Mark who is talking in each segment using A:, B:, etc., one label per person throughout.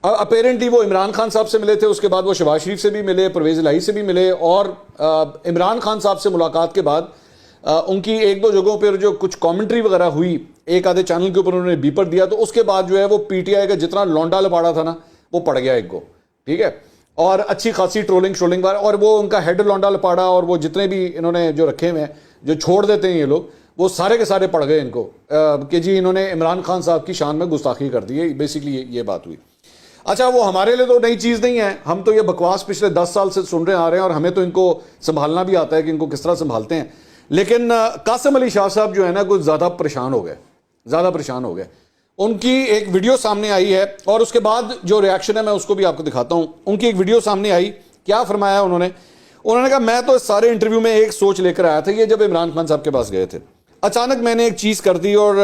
A: Apparently وہ عمران خان صاحب سے ملے تھے, اس کے بعد وہ شہباز شریف سے بھی ملے, پرویز الہی سے بھی ملے, اور عمران خان صاحب سے ملاقات کے بعد ان کی ایک دو جگہوں پر جو کچھ کامنٹری وغیرہ ہوئی, ایک آدھے چینل کے اوپر انہوں نے بیپر دیا, تو اس کے بعد جو ہے وہ پی ٹی آئی کا جتنا لونڈا لپاڑا تھا نا وہ پڑ گیا ایک کو, ٹھیک ہے, اور اچھی خاصی ٹرولنگ بار, اور وہ ان کا ہیڈ لونڈا لپاڑا اور وہ جتنے بھی انہوں نے جو رکھے ہوئے ہیں جو چھوڑ دیتے ہیں یہ لوگ, وہ سارے کے سارے پڑ گئے ان کو کہ جی انہوں نے عمران خان صاحب کی شان میں گستاخی کر دی ہے, بیسیکلی یہ بات ہوئی. اچھا وہ ہمارے لیے تو نئی چیز نہیں ہے, ہم تو یہ بکواس پچھلے 10 سال سے سن رہے آ رہے ہیں, اور ہمیں تو ان کو سنبھالنا بھی آتا ہے کہ ان کو کس طرح سنبھالتے ہیں. لیکن قاسم علی شاہ صاحب جو ہے نا کچھ زیادہ پریشان ہو گئے. ان کی ایک ویڈیو سامنے آئی ہے, اور اس کے بعد جو ریاکشن ہے میں اس کو بھی آپ کو دکھاتا ہوں. ان کی ایک ویڈیو سامنے آئی, کیا فرمایا انہوں نے کہا میں تو اس سارے انٹرویو میں ایک سوچ لے کر آیا تھا, یہ جب عمران خان صاحب کے پاس گئے تھے اچانک میں نے ایک چیز کر دی, اور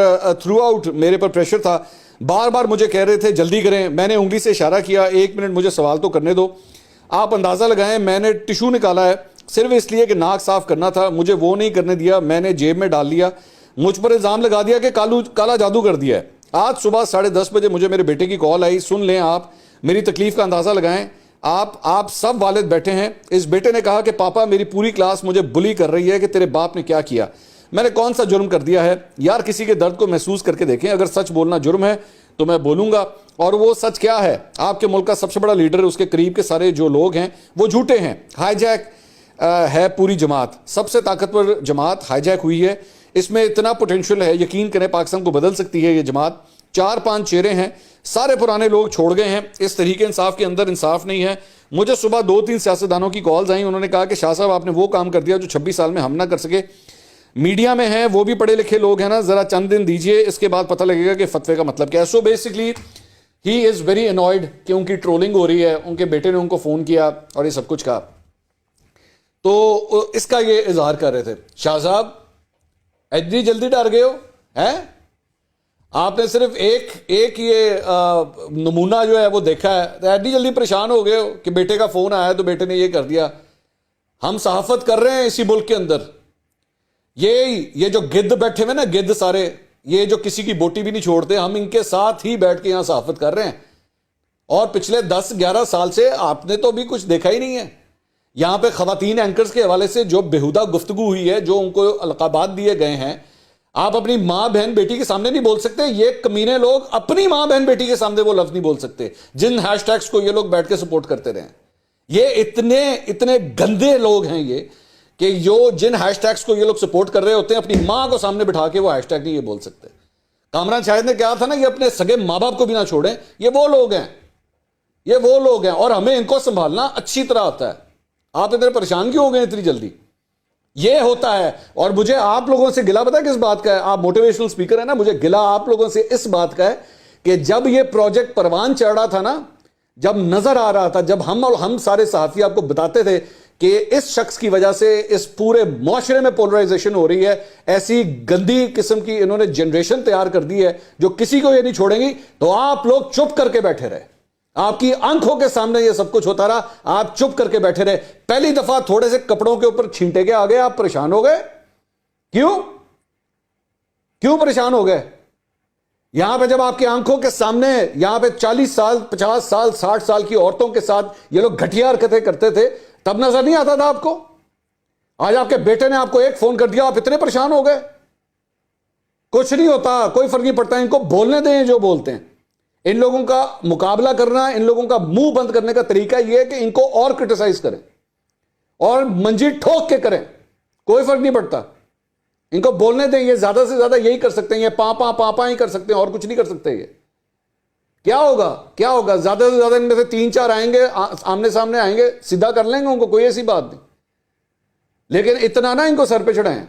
A: تھرو آؤٹ میرے پر پریشر تھا, بار بار مجھے کہہ رہے تھے جلدی کریں, میں نے انگلی سے اشارہ کیا 1 منٹ مجھے سوال تو کرنے دو, آپ اندازہ لگائیں میں نے ٹشو نکالا ہے صرف اس لیے کہ ناک صاف کرنا تھا, مجھے وہ نہیں کرنے دیا, میں نے جیب میں ڈال لیا, مجھ پر الزام لگا دیا کہ کالا جادو کر دیا ہے. آج صبح 10:30 بجے مجھے میرے بیٹے کی کال آئی, سن لیں آپ میری تکلیف کا اندازہ لگائیں, آپ سب والد بیٹھے ہیں. اس بیٹے نے کہا کہ پاپا میری پوری کلاس مجھے بلی کر رہی ہے کہ تیرے باپ نے کیا کیا, میں نے کون سا جرم کر دیا ہے یار, کسی کے درد کو محسوس کر کے دیکھیں, اگر سچ بولنا جرم ہے تو میں بولوں گا, اور وہ سچ کیا ہے, آپ کے ملک کا سب سے بڑا لیڈر, اس کے قریب کے سارے جو لوگ ہیں وہ جھوٹے ہیں, ہائی جیک ہے پوری جماعت, سب سے طاقتور جماعت ہائی جیک ہوئی ہے, اس میں اتنا پوٹینشیل ہے, یقین کریں پاکستان کو بدل سکتی ہے یہ جماعت. 4-5 چہرے ہیں, سارے پرانے لوگ چھوڑ گئے ہیں, اس طریقے انصاف کے اندر انصاف نہیں ہے. مجھے صبح 2-3 سیاستدانوں کی کالز آئیں, انہوں نے کہا کہ شاہ صاحب آپ نے وہ کام کر دیا جو 26 سال میں ہم نہ کر سکے. میڈیا میں ہیں وہ بھی پڑھے لکھے لوگ ہیں نا, ذرا چند دن دیجئے, اس کے بعد پتہ لگے گا کہ فتوے کا مطلب کیا ہے. So basically he is very annoyed کہ ان کی ٹرولنگ ہو رہی ہے, ان کے بیٹے نے ان کو فون کیا اور یہ سب کچھ کہا, تو اس کا یہ اظہار کر رہے تھے. شاہ صاحب اتنی جلدی ڈر گئے ہو ہیں, آپ نے صرف ایک یہ نمونہ جو ہے وہ دیکھا ہے, اتنی جلدی پریشان ہو گئے ہو کہ بیٹے کا فون آیا تو بیٹے نے یہ کر دیا. ہم صحافت کر رہے ہیں اسی ملک کے اندر, یہ جو گدھ بیٹھے ہوئے نا گدھ سارے, یہ جو کسی کی بوٹی بھی نہیں چھوڑتے, ہم ان کے ساتھ ہی بیٹھ کے یہاں صحافت کر رہے ہیں, اور پچھلے 10-11 سال سے آپ نے تو بھی کچھ دیکھا ہی نہیں ہے. یہاں پہ خواتین اینکرز کے حوالے سے جو بےہودہ گفتگو ہوئی ہے, جو ان کو القابات دیے گئے ہیں, آپ اپنی ماں بہن بیٹی کے سامنے نہیں بول سکتے. یہ کمینے لوگ اپنی ماں بہن بیٹی کے سامنے وہ لفظ نہیں بول سکتے جن ہیش ٹیگس کو یہ لوگ بیٹھ کے سپورٹ کرتے رہے ہیں. یہ اتنے گندے لوگ ہیں یہ کہ جن ہیش ٹیگس کو یہ لوگ سپورٹ کر رہے ہوتے ہیں, اپنی ماں کو سامنے بٹھا کے وہ ہیش ٹیگ نہیں یہ بول سکتے. کامران شاہد نے کہا تھا نا, یہ اپنے سگے ماں باپ کو بھی نہ چھوڑیں, یہ وہ لوگ ہیں, اور ہمیں ان کو سنبھالنا اچھی طرح آتا ہے. آپ اتنے پریشان کیوں ہو گئے اتنی جلدی؟ یہ ہوتا ہے. اور مجھے آپ لوگوں سے گلہ پتہ ہے کس بات کا ہے, آپ موٹیویشنل اسپیکر ہیں نا, مجھے گلہ آپ لوگوں سے اس بات کا ہے کہ جب یہ پروجیکٹ پروان چڑھ رہا تھا نا, جب نظر آ رہا تھا, جب ہم سارے صحافی آپ کو بتاتے تھے کہ اس شخص کی وجہ سے اس پورے معاشرے میں پولرائزیشن ہو رہی ہے, ایسی گندی قسم کی انہوں نے جنریشن تیار کر دی ہے جو کسی کو یہ نہیں چھوڑیں گی, تو آپ لوگ چپ کر کے بیٹھے رہے. آپ کی آنکھوں کے سامنے یہ سب کچھ ہوتا رہا, آپ چپ کر کے بیٹھے رہے. پہلی دفعہ تھوڑے سے کپڑوں کے اوپر چھینٹے کے آگے آپ پریشان ہو گئے. کیوں پریشان ہو گئے؟ یہاں پہ جب آپ کی آنکھوں کے سامنے یہاں پہ 40 سال 50 سال 60 سال کی عورتوں کے ساتھ یہ لوگ گھٹیا حرکتیں کرتے تھے, تب نظر نہیں آتا تھا آپ کو؟ آج آپ کے بیٹے نے آپ کو ایک فون کر دیا, آپ اتنے پریشان ہو گئے. کچھ نہیں ہوتا, کوئی فرق نہیں پڑتا, ان کو بولنے دیں جو بولتے ہیں. ان لوگوں کا مقابلہ کرنا, ان لوگوں کا منہ بند کرنے کا طریقہ یہ ہے کہ ان کو اور کرٹیسائز کریں اور منجی ٹھوک کے کریں, کوئی فرق نہیں پڑتا. ان کو بولنے دیں, یہ زیادہ سے زیادہ یہی کر سکتے ہیں, یہ پاں ہی کر سکتے ہیں, اور کچھ نہیں کر سکتے. یہ کیا ہوگا زیادہ سے زیادہ ان میں سے 3-4 آئیں گے, آمنے سامنے آئیں گے, سیدھا کر لیں گے ان کو, کوئی ایسی بات نہیں. لیکن اتنا نہ ان کو سر پہ چڑھائیں.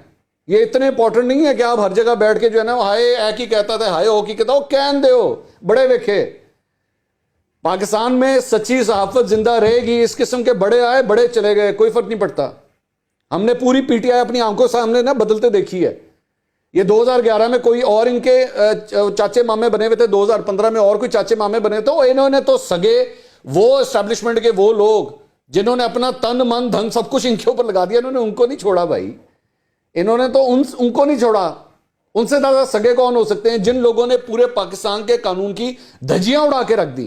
A: یہ اتنے امپورٹنٹ نہیں ہے کہ آپ ہر جگہ بیٹھ کے جو ہے نا ہائے ایک ہی کہتا تھا, ہائے ہو کی کہتا ہو, کہن دے ہو بڑے ویکھے. پاکستان میں سچی صحافت زندہ رہے گی, اس قسم کے بڑے آئے بڑے چلے گئے, کوئی فرق نہیں پڑتا. ہم نے پوری پی ٹی آئی اپنی آنکھوں سامنے نا بدلتے دیکھی ہے. یہ 2011 میں کوئی اور ان کے چاچے مامے بنے ہوئے تھے, 2015 میں اور کوئی چاچے مامے بنے تھے, انہوں نے تو سگے وہ اسٹیبلشمنٹ کے وہ لوگ جنہوں نے اپنا تن من دھن سب کچھ ان کے اوپر لگا دیا, انہوں نے ان کو نہیں چھوڑا بھائی. انہوں نے تو ان کو نہیں چھوڑا. ان سے زیادہ سگے کون ہو سکتے ہیں جن لوگوں نے پورے پاکستان کے قانون کی دھجیاں اڑا کے رکھ دی.